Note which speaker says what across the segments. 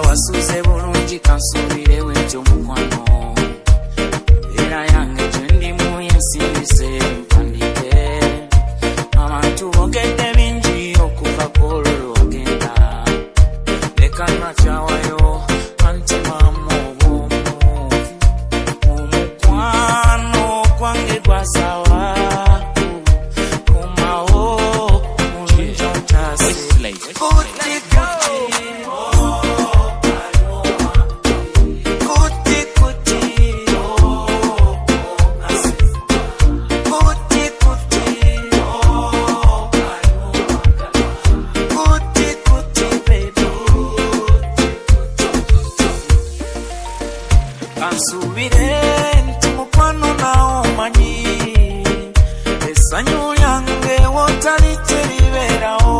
Speaker 1: Wasuze bulungi kansubire wetyo mukwano era yange gyendi mu yensimbise mpandike abantu bogedde bingi okuva kololo ogenda leka nakyawayo antimamu obwomu omukwano gwange gwasawa komawo mulungi ontase Westlake Kansubire nti mukwano nawo manyi essanyu lyange wotali teribeerawo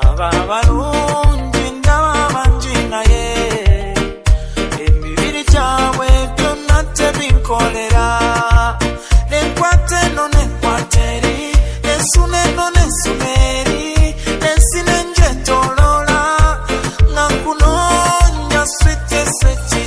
Speaker 1: aba balungi ndaba bangi naye emibiri gyabwe byonna tebinkolera nenkwata eno nenkwata eri nensuna eno nensuna eri nensina enjetoloola nga nkunoonya switeseki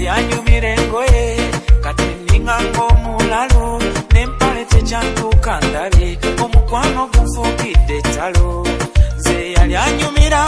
Speaker 1: Yanyumira engoye kati ninga ng'omulalu n'empale tekyantuuka ndabe omukwano gunfukidde ettalo nze yali anyumira